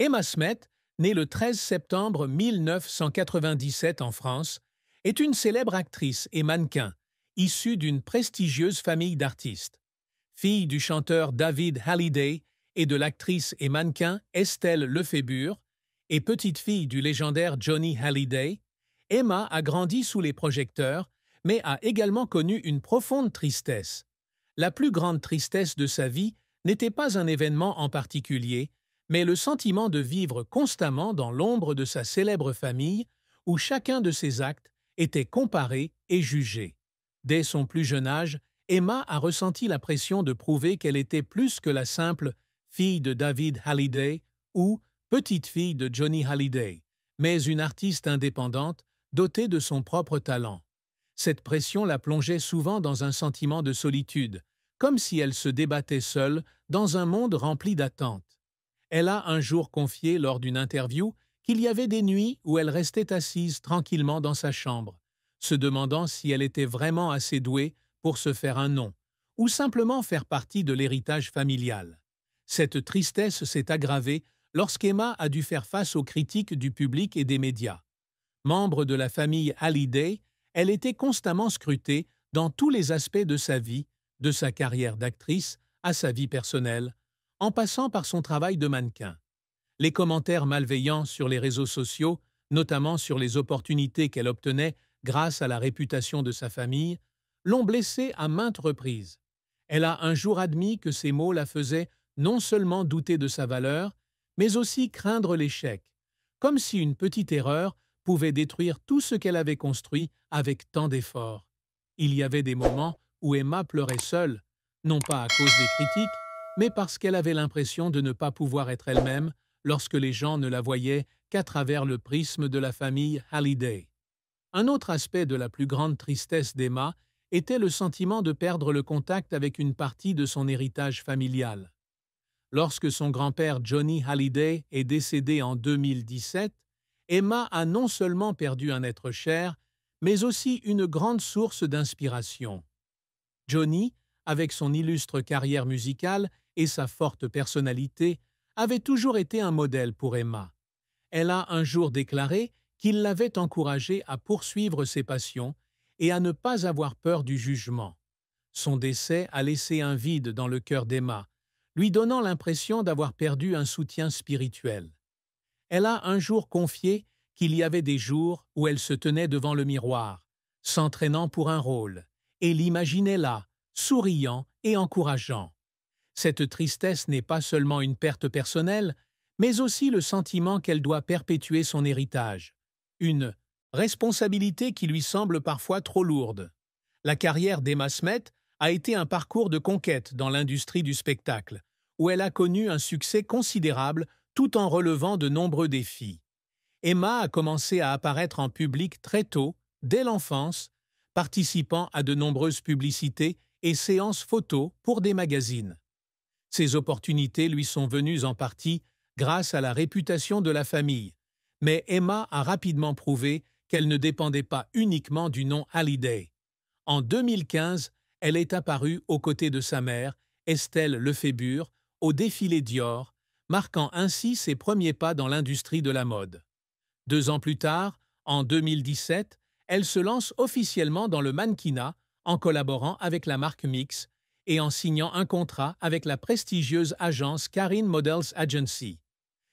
Emma Smith, née le 13 septembre 1997 en France, est une célèbre actrice et mannequin, issue d'une prestigieuse famille d'artistes. Fille du chanteur David Hallyday et de l'actrice et mannequin Estelle Lefébure, et petite-fille du légendaire Johnny Hallyday, Emma a grandi sous les projecteurs, mais a également connu une profonde tristesse. La plus grande tristesse de sa vie n'était pas un événement en particulier, mais le sentiment de vivre constamment dans l'ombre de sa célèbre famille, où chacun de ses actes était comparé et jugé. Dès son plus jeune âge, Emma a ressenti la pression de prouver qu'elle était plus que la simple fille de David Hallyday ou petite-fille de Johnny Hallyday, mais une artiste indépendante dotée de son propre talent. Cette pression la plongeait souvent dans un sentiment de solitude, comme si elle se débattait seule dans un monde rempli d'attentes. Elle a un jour confié lors d'une interview qu'il y avait des nuits où elle restait assise tranquillement dans sa chambre, se demandant si elle était vraiment assez douée pour se faire un nom, ou simplement faire partie de l'héritage familial. Cette tristesse s'est aggravée lorsqu'Emma a dû faire face aux critiques du public et des médias. Membre de la famille Hallyday, elle était constamment scrutée dans tous les aspects de sa vie, de sa carrière d'actrice à sa vie personnelle, en passant par son travail de mannequin. Les commentaires malveillants sur les réseaux sociaux, notamment sur les opportunités qu'elle obtenait grâce à la réputation de sa famille, l'ont blessée à maintes reprises. Elle a un jour admis que ces mots la faisaient non seulement douter de sa valeur, mais aussi craindre l'échec, comme si une petite erreur pouvait détruire tout ce qu'elle avait construit avec tant d'efforts. Il y avait des moments où Emma pleurait seule, non pas à cause des critiques, mais parce qu'elle avait l'impression de ne pas pouvoir être elle-même lorsque les gens ne la voyaient qu'à travers le prisme de la famille Hallyday. Un autre aspect de la plus grande tristesse d'Emma était le sentiment de perdre le contact avec une partie de son héritage familial. Lorsque son grand-père Johnny Hallyday est décédé en 2017, Emma a non seulement perdu un être cher, mais aussi une grande source d'inspiration. Johnny, avec son illustre carrière musicale et sa forte personnalité, avait toujours été un modèle pour Emma. Elle a un jour déclaré qu'il l'avait encouragée à poursuivre ses passions et à ne pas avoir peur du jugement. Son décès a laissé un vide dans le cœur d'Emma, lui donnant l'impression d'avoir perdu un soutien spirituel. Elle a un jour confié qu'il y avait des jours où elle se tenait devant le miroir, s'entraînant pour un rôle, et l'imaginait là, souriant et encourageant. Cette tristesse n'est pas seulement une perte personnelle, mais aussi le sentiment qu'elle doit perpétuer son héritage. Une responsabilité qui lui semble parfois trop lourde. La carrière d'Emma Smith a été un parcours de conquête dans l'industrie du spectacle, où elle a connu un succès considérable tout en relevant de nombreux défis. Emma a commencé à apparaître en public très tôt, dès l'enfance, participant à de nombreuses publicités et séances photos pour des magazines. Ces opportunités lui sont venues en partie grâce à la réputation de la famille, mais Emma a rapidement prouvé qu'elle ne dépendait pas uniquement du nom Hallyday. En 2015, elle est apparue aux côtés de sa mère, Estelle Lefébure, au défilé Dior, marquant ainsi ses premiers pas dans l'industrie de la mode. 2 ans plus tard, en 2017, elle se lance officiellement dans le mannequinat en collaborant avec la marque Mix et en signant un contrat avec la prestigieuse agence Karin Models Agency.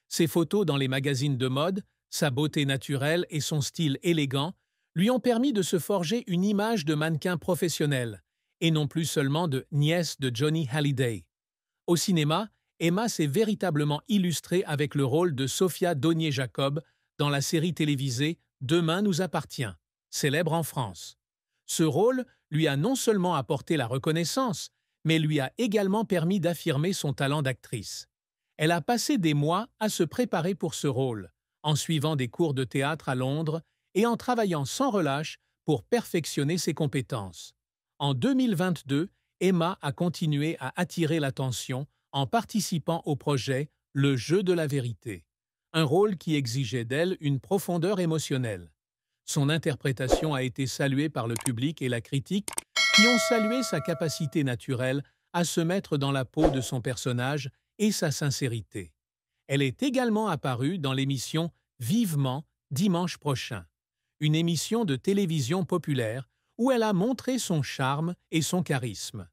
Ses photos dans les magazines de mode, sa beauté naturelle et son style élégant lui ont permis de se forger une image de mannequin professionnel, et non plus seulement de nièce de Johnny Hallyday. Au cinéma, Emma s'est véritablement illustrée avec le rôle de Sophia Donier-Jacob dans la série télévisée Demain nous appartient, célèbre en France. Ce rôle lui a non seulement apporté la reconnaissance, mais lui a également permis d'affirmer son talent d'actrice. Elle a passé des mois à se préparer pour ce rôle, en suivant des cours de théâtre à Londres et en travaillant sans relâche pour perfectionner ses compétences. En 2022, Emma a continué à attirer l'attention en participant au projet Le jeu de la vérité, un rôle qui exigeait d'elle une profondeur émotionnelle. Son interprétation a été saluée par le public et la critique, qui ont salué sa capacité naturelle à se mettre dans la peau de son personnage et sa sincérité. Elle est également apparue dans l'émission Vivement dimanche prochain, une émission de télévision populaire où elle a montré son charme et son charisme.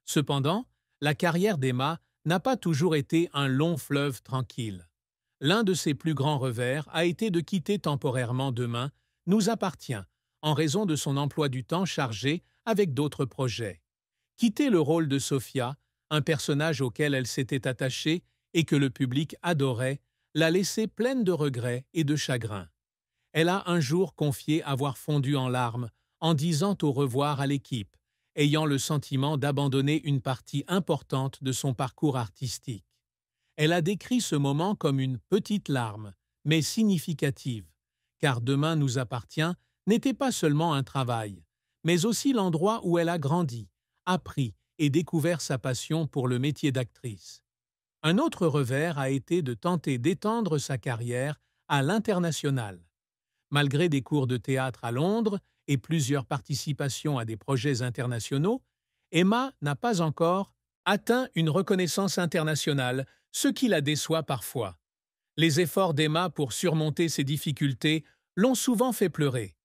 Cependant, la carrière d'Emma n'a pas toujours été un long fleuve tranquille. L'un de ses plus grands revers a été de quitter temporairement Demain nous appartient, en raison de son emploi du temps chargé avec d'autres projets. Quitter le rôle de Sophia, un personnage auquel elle s'était attachée et que le public adorait, l'a laissée pleine de regrets et de chagrin. Elle a un jour confié avoir fondu en larmes en disant au revoir à l'équipe, ayant le sentiment d'abandonner une partie importante de son parcours artistique. Elle a décrit ce moment comme une petite larme, mais significative, car Demain nous appartient n'était pas seulement un travail, mais aussi l'endroit où elle a grandi, appris et découvert sa passion pour le métier d'actrice. Un autre revers a été de tenter d'étendre sa carrière à l'international. Malgré des cours de théâtre à Londres et plusieurs participations à des projets internationaux, Emma n'a pas encore atteint une reconnaissance internationale, ce qui la déçoit parfois. Les efforts d'Emma pour surmonter ces difficultés l'ont souvent fait pleurer.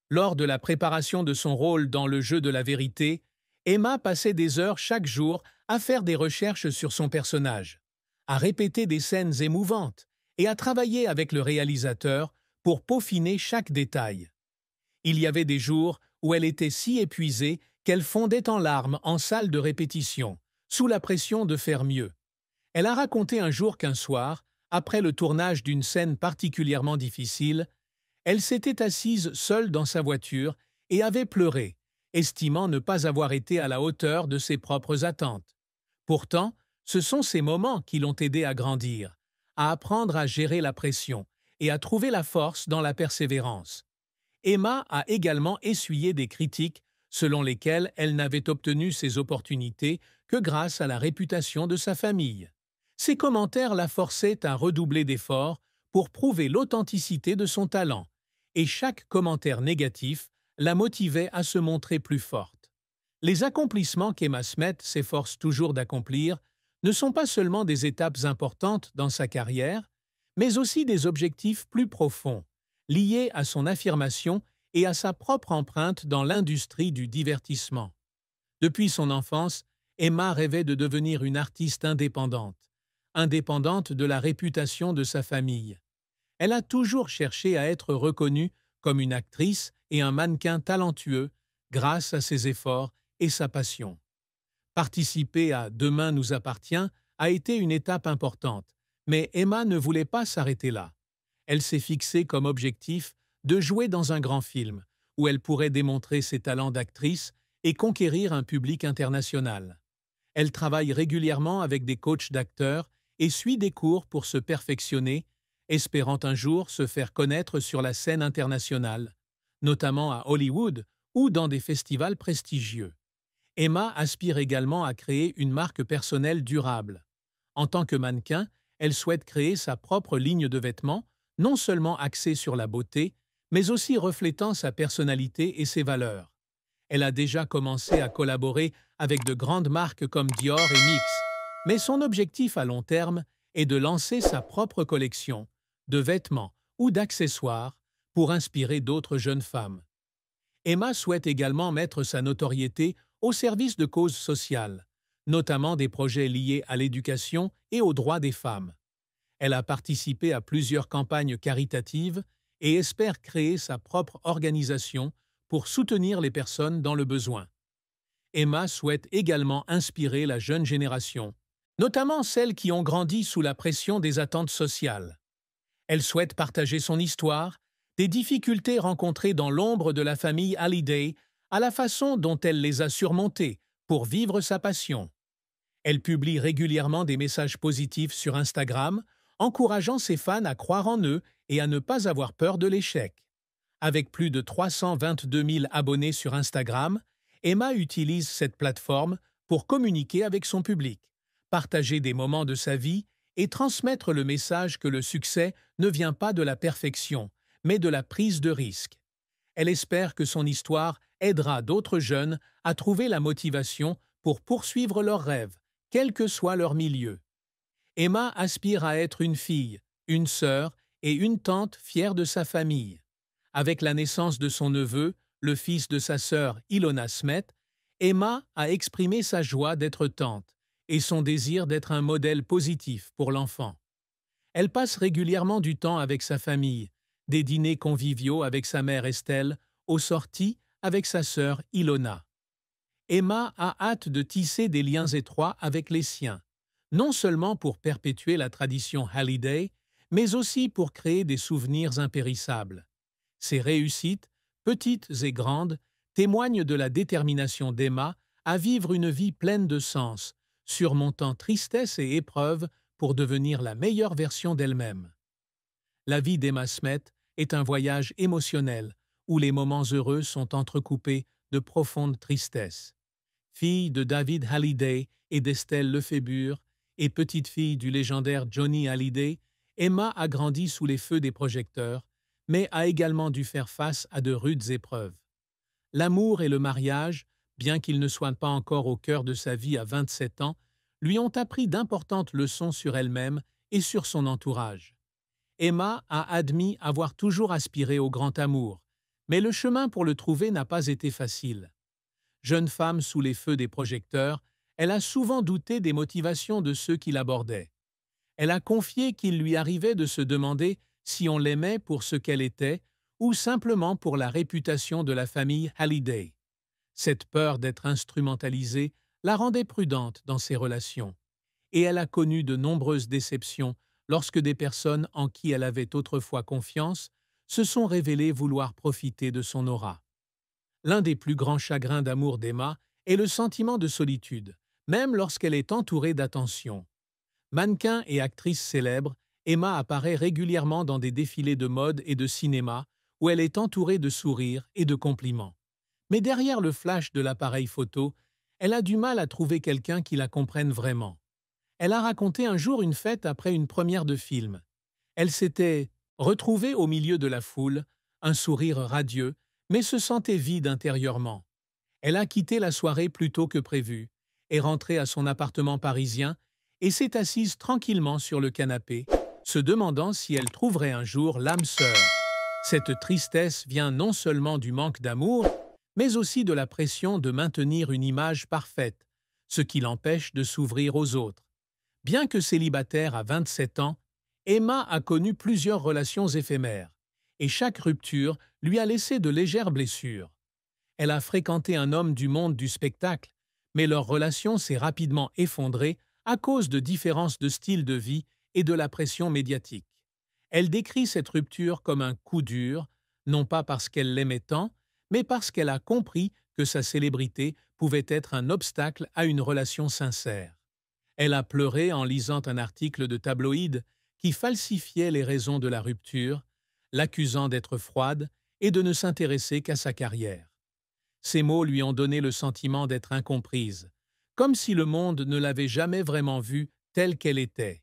Lors de la préparation de son rôle dans Le jeu de la vérité, Emma passait des heures chaque jour à faire des recherches sur son personnage, à répéter des scènes émouvantes et à travailler avec le réalisateur pour peaufiner chaque détail. Il y avait des jours où elle était si épuisée qu'elle fondait en larmes en salle de répétition, sous la pression de faire mieux. Elle a raconté un jour qu'un soir, après le tournage d'une scène particulièrement difficile, elle s'était assise seule dans sa voiture et avait pleuré, estimant ne pas avoir été à la hauteur de ses propres attentes. Pourtant, ce sont ces moments qui l'ont aidée à grandir, à apprendre à gérer la pression et à trouver la force dans la persévérance. Emma a également essuyé des critiques selon lesquelles elle n'avait obtenu ses opportunités que grâce à la réputation de sa famille. Ces commentaires la forçaient à redoubler d'efforts pour prouver l'authenticité de son talent, et chaque commentaire négatif la motivait à se montrer plus forte. Les accomplissements qu'Emma Smith s'efforce toujours d'accomplir ne sont pas seulement des étapes importantes dans sa carrière, mais aussi des objectifs plus profonds, liés à son affirmation et à sa propre empreinte dans l'industrie du divertissement. Depuis son enfance, Emma rêvait de devenir une artiste indépendante de la réputation de sa famille. Elle a toujours cherché à être reconnue comme une actrice et un mannequin talentueux grâce à ses efforts et sa passion. Participer à Demain nous appartient a été une étape importante, mais Emma ne voulait pas s'arrêter là. Elle s'est fixée comme objectif de jouer dans un grand film, où elle pourrait démontrer ses talents d'actrice et conquérir un public international. Elle travaille régulièrement avec des coachs d'acteurs et suit des cours pour se perfectionner, espérant un jour se faire connaître sur la scène internationale, notamment à Hollywood ou dans des festivals prestigieux. Emma aspire également à créer une marque personnelle durable. En tant que mannequin, elle souhaite créer sa propre ligne de vêtements, non seulement axée sur la beauté, mais aussi reflétant sa personnalité et ses valeurs. Elle a déjà commencé à collaborer avec de grandes marques comme Dior et Mix, mais son objectif à long terme est de lancer sa propre collection de vêtements ou d'accessoires pour inspirer d'autres jeunes femmes. Emma souhaite également mettre sa notoriété au service de causes sociales, notamment des projets liés à l'éducation et aux droits des femmes. Elle a participé à plusieurs campagnes caritatives et espère créer sa propre organisation pour soutenir les personnes dans le besoin. Emma souhaite également inspirer la jeune génération, notamment celles qui ont grandi sous la pression des attentes sociales. Elle souhaite partager son histoire, des difficultés rencontrées dans l'ombre de la famille Hallyday, à la façon dont elle les a surmontées pour vivre sa passion. Elle publie régulièrement des messages positifs sur Instagram, encourageant ses fans à croire en eux et à ne pas avoir peur de l'échec. Avec plus de 322 000 abonnés sur Instagram, Emma utilise cette plateforme pour communiquer avec son public, partager des moments de sa vie et transmettre le message que le succès ne vient pas de la perfection, mais de la prise de risque. Elle espère que son histoire aidera d'autres jeunes à trouver la motivation pour poursuivre leurs rêves, quel que soit leur milieu. Emma aspire à être une fille, une sœur et une tante fière de sa famille. Avec la naissance de son neveu, le fils de sa sœur Ilona Smet, Emma a exprimé sa joie d'être tante et son désir d'être un modèle positif pour l'enfant. Elle passe régulièrement du temps avec sa famille, des dîners conviviaux avec sa mère Estelle, aux sorties avec sa sœur Ilona. Emma a hâte de tisser des liens étroits avec les siens, non seulement pour perpétuer la tradition Halliday, mais aussi pour créer des souvenirs impérissables. Ses réussites, petites et grandes, témoignent de la détermination d'Emma à vivre une vie pleine de sens, surmontant tristesse et épreuves pour devenir la meilleure version d'elle-même. La vie d'Emma Smet est un voyage émotionnel où les moments heureux sont entrecoupés de profondes tristesses. Fille de David Halliday et d'Estelle Lefébure, et petite-fille du légendaire Johnny Hallyday, Emma a grandi sous les feux des projecteurs, mais a également dû faire face à de rudes épreuves. L'amour et le mariage, bien qu'ils ne soient pas encore au cœur de sa vie à 27 ans, lui ont appris d'importantes leçons sur elle-même et sur son entourage. Emma a admis avoir toujours aspiré au grand amour, mais le chemin pour le trouver n'a pas été facile. Jeune femme sous les feux des projecteurs, elle a souvent douté des motivations de ceux qui l'abordaient. Elle a confié qu'il lui arrivait de se demander si on l'aimait pour ce qu'elle était ou simplement pour la réputation de la famille Halliday. Cette peur d'être instrumentalisée la rendait prudente dans ses relations, et elle a connu de nombreuses déceptions lorsque des personnes en qui elle avait autrefois confiance se sont révélées vouloir profiter de son aura. L'un des plus grands chagrins d'amour d'Emma est le sentiment de solitude, même lorsqu'elle est entourée d'attention. Mannequin et actrice célèbre, Emma apparaît régulièrement dans des défilés de mode et de cinéma où elle est entourée de sourires et de compliments. Mais derrière le flash de l'appareil photo, elle a du mal à trouver quelqu'un qui la comprenne vraiment. Elle a raconté un jour une fête après une première de film. Elle s'était retrouvée au milieu de la foule, un sourire radieux, mais se sentait vide intérieurement. Elle a quitté la soirée plus tôt que prévu, est rentrée à son appartement parisien et s'est assise tranquillement sur le canapé, se demandant si elle trouverait un jour l'âme sœur. Cette tristesse vient non seulement du manque d'amour, mais aussi de la pression de maintenir une image parfaite, ce qui l'empêche de s'ouvrir aux autres. Bien que célibataire à 27 ans, Emma a connu plusieurs relations éphémères, et chaque rupture lui a laissé de légères blessures. Elle a fréquenté un homme du monde du spectacle, mais leur relation s'est rapidement effondrée à cause de différences de style de vie et de la pression médiatique. Elle décrit cette rupture comme un coup dur, non pas parce qu'elle l'aimait tant, mais parce qu'elle a compris que sa célébrité pouvait être un obstacle à une relation sincère. Elle a pleuré en lisant un article de tabloïd qui falsifiait les raisons de la rupture, l'accusant d'être froide et de ne s'intéresser qu'à sa carrière. Ces mots lui ont donné le sentiment d'être incomprise, comme si le monde ne l'avait jamais vraiment vue telle qu'elle était.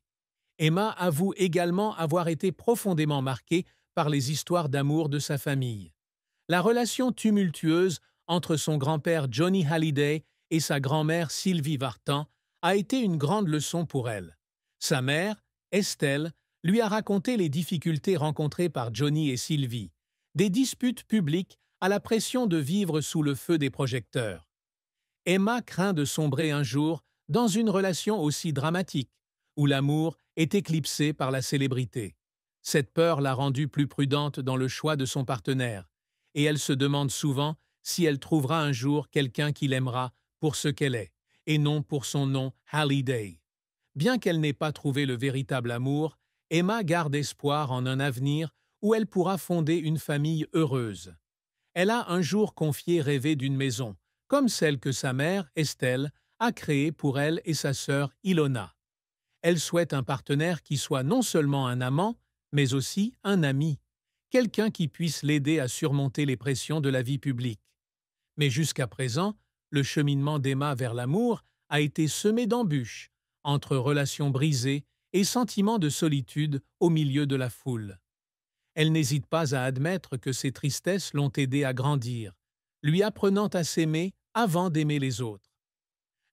Emma avoue également avoir été profondément marquée par les histoires d'amour de sa famille. La relation tumultueuse entre son grand-père Johnny Hallyday et sa grand-mère Sylvie Vartan a été une grande leçon pour elle. Sa mère, Estelle, lui a raconté les difficultés rencontrées par Johnny et Sylvie, des disputes publiques à la pression de vivre sous le feu des projecteurs. Emma craint de sombrer un jour dans une relation aussi dramatique, où l'amour est éclipsé par la célébrité. Cette peur l'a rendue plus prudente dans le choix de son partenaire, et elle se demande souvent si elle trouvera un jour quelqu'un qui l'aimera pour ce qu'elle est, et non pour son nom Halliday. Bien qu'elle n'ait pas trouvé le véritable amour, Emma garde espoir en un avenir où elle pourra fonder une famille heureuse. Elle a un jour confié rêver d'une maison, comme celle que sa mère, Estelle, a créée pour elle et sa sœur Ilona. Elle souhaite un partenaire qui soit non seulement un amant, mais aussi un ami, quelqu'un qui puisse l'aider à surmonter les pressions de la vie publique. Mais jusqu'à présent, le cheminement d'Emma vers l'amour a été semé d'embûches, entre relations brisées et sentiments de solitude au milieu de la foule. Elle n'hésite pas à admettre que ses tristesses l'ont aidée à grandir, lui apprenant à s'aimer avant d'aimer les autres.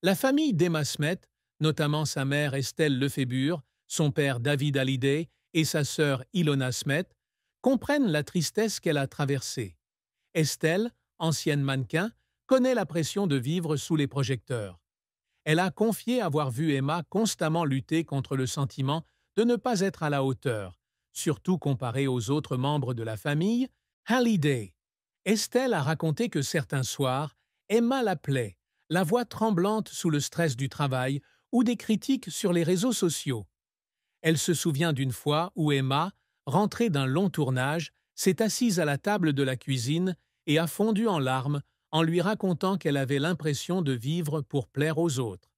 La famille d'Emma Smet notamment sa mère Estelle Lefébure, son père David Hallyday et sa sœur Ilona Smet, comprennent la tristesse qu'elle a traversée. Estelle, ancienne mannequin, connaît la pression de vivre sous les projecteurs. Elle a confié avoir vu Emma constamment lutter contre le sentiment de ne pas être à la hauteur, surtout comparée aux autres membres de la famille, Hallyday. Estelle a raconté que certains soirs, Emma l'appelait, la voix tremblante sous le stress du travail ou des critiques sur les réseaux sociaux. Elle se souvient d'une fois où Emma, rentrée d'un long tournage, s'est assise à la table de la cuisine et a fondu en larmes en lui racontant qu'elle avait l'impression de vivre pour plaire aux autres.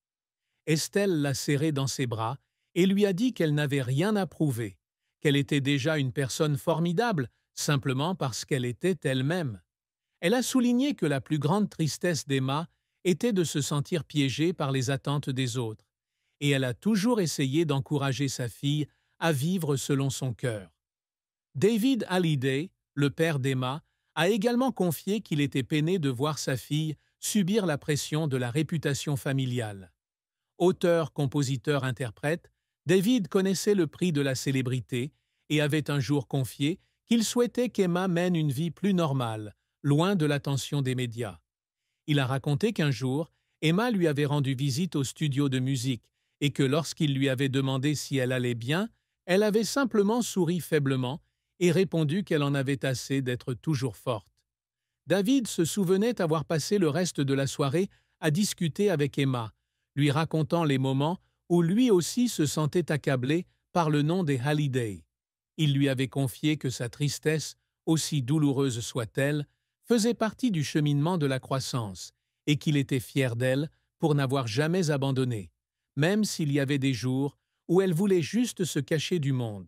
Estelle l'a serrée dans ses bras et lui a dit qu'elle n'avait rien à prouver, qu'elle était déjà une personne formidable simplement parce qu'elle était elle-même. Elle a souligné que la plus grande tristesse d'Emma était de se sentir piégée par les attentes des autres, et elle a toujours essayé d'encourager sa fille à vivre selon son cœur. David Hallyday, le père d'Emma, a également confié qu'il était peiné de voir sa fille subir la pression de la réputation familiale. Auteur, compositeur, interprète, David connaissait le prix de la célébrité et avait un jour confié qu'il souhaitait qu'Emma mène une vie plus normale, loin de l'attention des médias. Il a raconté qu'un jour, Emma lui avait rendu visite au studio de musique et que lorsqu'il lui avait demandé si elle allait bien, elle avait simplement souri faiblement et répondu qu'elle en avait assez d'être toujours forte. David se souvenait avoir passé le reste de la soirée à discuter avec Emma, lui racontant les moments où lui aussi se sentait accablé par le nom des Hallyday. Il lui avait confié que sa tristesse, aussi douloureuse soit-elle, faisait partie du cheminement de la croissance et qu'il était fier d'elle pour n'avoir jamais abandonné, même s'il y avait des jours où elle voulait juste se cacher du monde.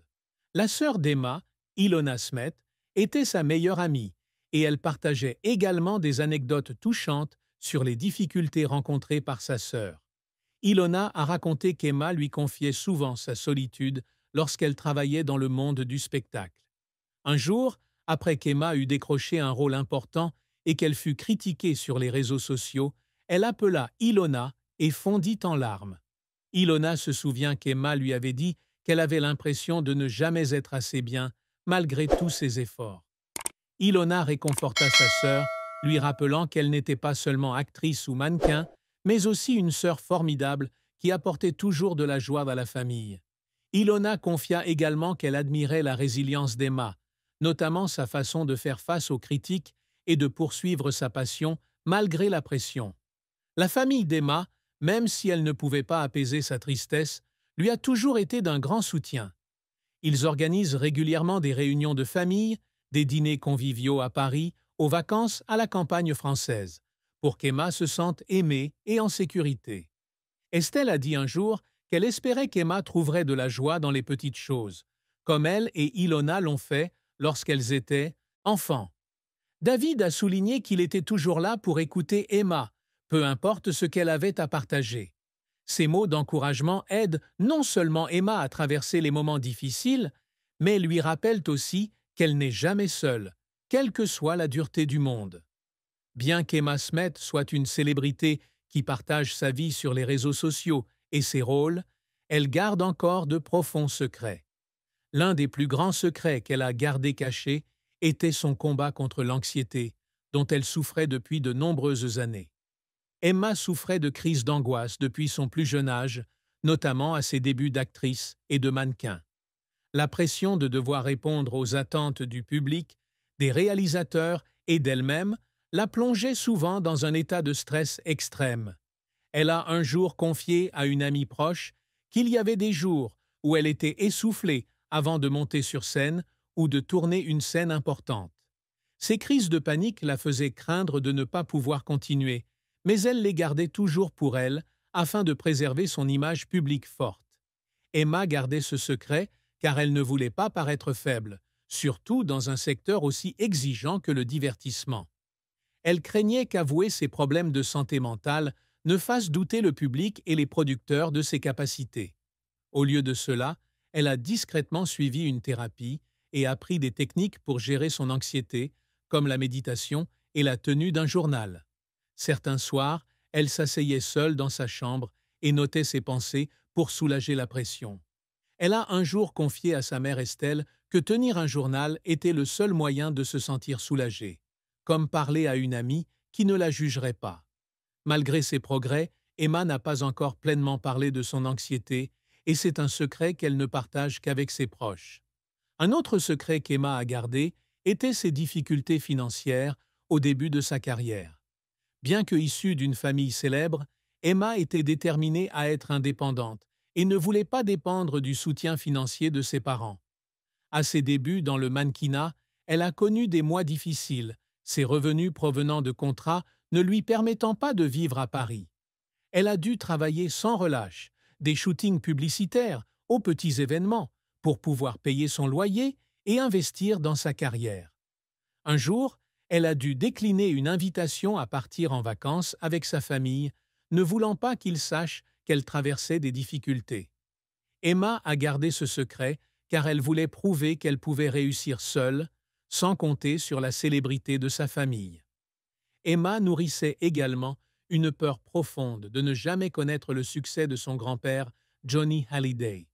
La sœur d'Emma, Ilona Smet, était sa meilleure amie et elle partageait également des anecdotes touchantes sur les difficultés rencontrées par sa sœur. Ilona a raconté qu'Emma lui confiait souvent sa solitude lorsqu'elle travaillait dans le monde du spectacle. Un jour, après qu'Emma eut décroché un rôle important et qu'elle fut critiquée sur les réseaux sociaux, elle appela Ilona et fondit en larmes. Ilona se souvient qu'Emma lui avait dit qu'elle avait l'impression de ne jamais être assez bien, malgré tous ses efforts. Ilona réconforta sa sœur, lui rappelant qu'elle n'était pas seulement actrice ou mannequin, mais aussi une sœur formidable qui apportait toujours de la joie à la famille. Ilona confia également qu'elle admirait la résilience d'Emma, notamment sa façon de faire face aux critiques et de poursuivre sa passion malgré la pression. La famille d'Emma, même si elle ne pouvait pas apaiser sa tristesse, lui a toujours été d'un grand soutien. Ils organisent régulièrement des réunions de famille, des dîners conviviaux à Paris, aux vacances à la campagne française, pour qu'Emma se sente aimée et en sécurité. Estelle a dit un jour qu'elle espérait qu'Emma trouverait de la joie dans les petites choses, comme elle et Ilona l'ont fait lorsqu'elles étaient enfants. David a souligné qu'il était toujours là pour écouter Emma, peu importe ce qu'elle avait à partager. Ces mots d'encouragement aident non seulement Emma à traverser les moments difficiles, mais lui rappellent aussi qu'elle n'est jamais seule, quelle que soit la dureté du monde. Bien qu'Emma Smet soit une célébrité qui partage sa vie sur les réseaux sociaux et ses rôles, elle garde encore de profonds secrets. L'un des plus grands secrets qu'elle a gardé caché était son combat contre l'anxiété, dont elle souffrait depuis de nombreuses années. Emma souffrait de crises d'angoisse depuis son plus jeune âge, notamment à ses débuts d'actrice et de mannequin. La pression de devoir répondre aux attentes du public, des réalisateurs et d'elle-même la plongeait souvent dans un état de stress extrême. Elle a un jour confié à une amie proche qu'il y avait des jours où elle était essoufflée avant de monter sur scène ou de tourner une scène importante. Ces crises de panique la faisaient craindre de ne pas pouvoir continuer, mais elle les gardait toujours pour elle afin de préserver son image publique forte. Emma gardait ce secret car elle ne voulait pas paraître faible, surtout dans un secteur aussi exigeant que le divertissement. Elle craignait qu'avouer ses problèmes de santé mentale ne fasse douter le public et les producteurs de ses capacités. Au lieu de cela, elle a discrètement suivi une thérapie et appris des techniques pour gérer son anxiété, comme la méditation et la tenue d'un journal. Certains soirs, elle s'asseyait seule dans sa chambre et notait ses pensées pour soulager la pression. Elle a un jour confié à sa mère Estelle que tenir un journal était le seul moyen de se sentir soulagée, comme parler à une amie qui ne la jugerait pas. Malgré ses progrès, Emma n'a pas encore pleinement parlé de son anxiété, et c'est un secret qu'elle ne partage qu'avec ses proches. Un autre secret qu'Emma a gardé était ses difficultés financières au début de sa carrière. Bien que issue d'une famille célèbre, Emma était déterminée à être indépendante et ne voulait pas dépendre du soutien financier de ses parents. À ses débuts dans le mannequinat, elle a connu des mois difficiles, ses revenus provenant de contrats ne lui permettant pas de vivre à Paris. Elle a dû travailler sans relâche, des shootings publicitaires aux petits événements, pour pouvoir payer son loyer et investir dans sa carrière. Un jour, elle a dû décliner une invitation à partir en vacances avec sa famille, ne voulant pas qu'il sache qu'elle traversait des difficultés. Emma a gardé ce secret car elle voulait prouver qu'elle pouvait réussir seule, sans compter sur la célébrité de sa famille. Emma nourrissait également une peur profonde de ne jamais connaître le succès de son grand-père, Johnny Hallyday.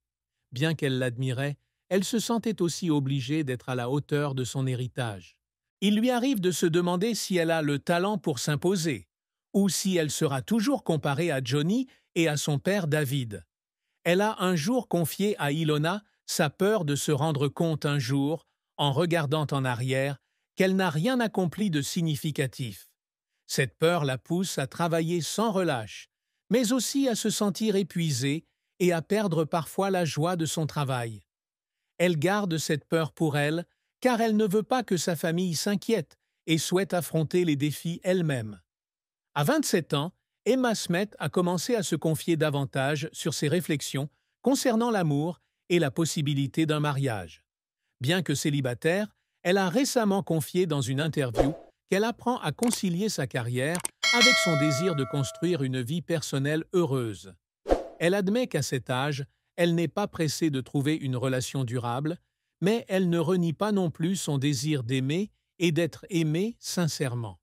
Bien qu'elle l'admirait, elle se sentait aussi obligée d'être à la hauteur de son héritage. Il lui arrive de se demander si elle a le talent pour s'imposer, ou si elle sera toujours comparée à Johnny et à son père David. Elle a un jour confié à Ilona sa peur de se rendre compte un jour, en regardant en arrière, qu'elle n'a rien accompli de significatif. Cette peur la pousse à travailler sans relâche, mais aussi à se sentir épuisée et à perdre parfois la joie de son travail. Elle garde cette peur pour elle, car elle ne veut pas que sa famille s'inquiète et souhaite affronter les défis elle-même. À 27 ans, Emma Smith a commencé à se confier davantage sur ses réflexions concernant l'amour et la possibilité d'un mariage. Bien que célibataire, elle a récemment confié dans une interview qu'elle apprend à concilier sa carrière avec son désir de construire une vie personnelle heureuse. Elle admet qu'à cet âge, elle n'est pas pressée de trouver une relation durable, mais elle ne renie pas non plus son désir d'aimer et d'être aimée sincèrement.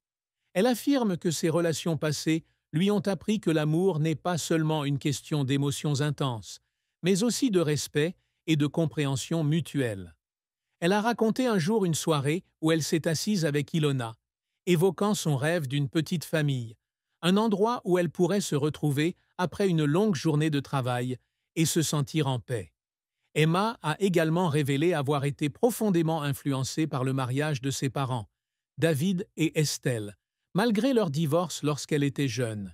Elle affirme que ses relations passées lui ont appris que l'amour n'est pas seulement une question d'émotions intenses, mais aussi de respect et de compréhension mutuelle. Elle a raconté un jour une soirée où elle s'est assise avec Ilona, évoquant son rêve d'une petite famille, un endroit où elle pourrait se retrouver après une longue journée de travail et se sentir en paix. Emma a également révélé avoir été profondément influencée par le mariage de ses parents, David et Estelle, malgré leur divorce lorsqu'elle était jeune.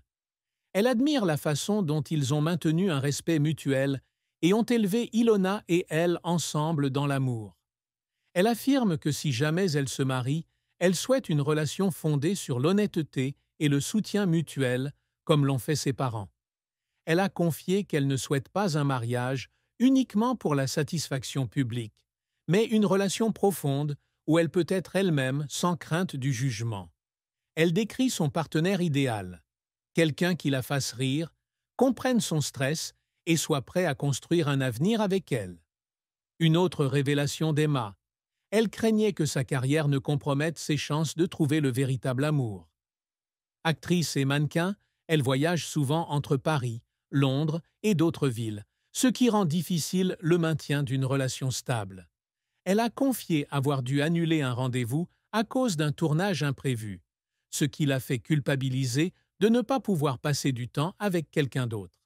Elle admire la façon dont ils ont maintenu un respect mutuel et ont élevé Ilona et elle ensemble dans l'amour. Elle affirme que si jamais elle se marie, elle souhaite une relation fondée sur l'honnêteté et le soutien mutuel, comme l'ont fait ses parents. Elle a confié qu'elle ne souhaite pas un mariage uniquement pour la satisfaction publique, mais une relation profonde où elle peut être elle-même sans crainte du jugement. Elle décrit son partenaire idéal, quelqu'un qui la fasse rire, comprenne son stress et soit prêt à construire un avenir avec elle. Une autre révélation d'Emma. Elle craignait que sa carrière ne compromette ses chances de trouver le véritable amour. Actrice et mannequin, elle voyage souvent entre Paris, Londres et d'autres villes, ce qui rend difficile le maintien d'une relation stable. Elle a confié avoir dû annuler un rendez-vous à cause d'un tournage imprévu, ce qui l'a fait culpabiliser de ne pas pouvoir passer du temps avec quelqu'un d'autre.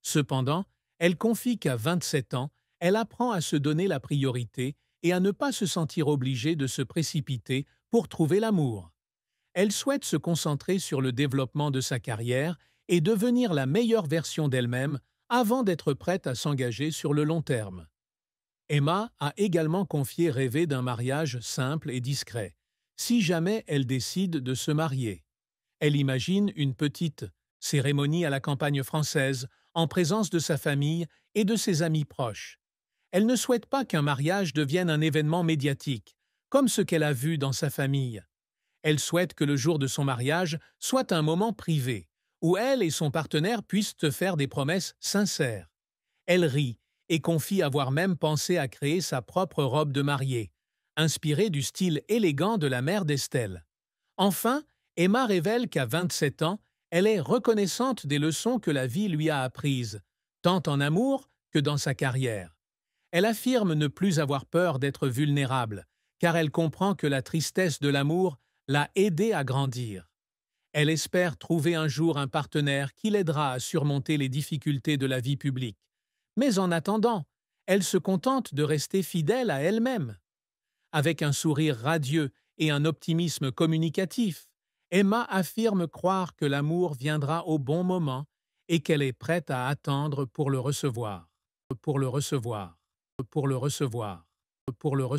Cependant, elle confie qu'à 27 ans, elle apprend à se donner la priorité et à ne pas se sentir obligée de se précipiter pour trouver l'amour. Elle souhaite se concentrer sur le développement de sa carrière et devenir la meilleure version d'elle-même avant d'être prête à s'engager sur le long terme. Emma a également confié rêver d'un mariage simple et discret, si jamais elle décide de se marier. Elle imagine une petite cérémonie à la campagne française, en présence de sa famille et de ses amis proches. Elle ne souhaite pas qu'un mariage devienne un événement médiatique, comme ce qu'elle a vu dans sa famille. Elle souhaite que le jour de son mariage soit un moment privé, où elle et son partenaire puissent se faire des promesses sincères. Elle rit et confie avoir même pensé à créer sa propre robe de mariée, inspirée du style élégant de la mère d'Estelle. Enfin, Emma révèle qu'à 27 ans, Elle est reconnaissante des leçons que la vie lui a apprises, tant en amour que dans sa carrière. Elle affirme ne plus avoir peur d'être vulnérable, car elle comprend que la tristesse de l'amour l'a aidée à grandir. Elle espère trouver un jour un partenaire qui l'aidera à surmonter les difficultés de la vie publique. Mais en attendant, elle se contente de rester fidèle à elle-même. Avec un sourire radieux et un optimisme communicatif, Emma affirme croire que l'amour viendra au bon moment et qu'elle est prête à attendre pour le recevoir, pour le recevoir, pour le recevoir, pour le recevoir.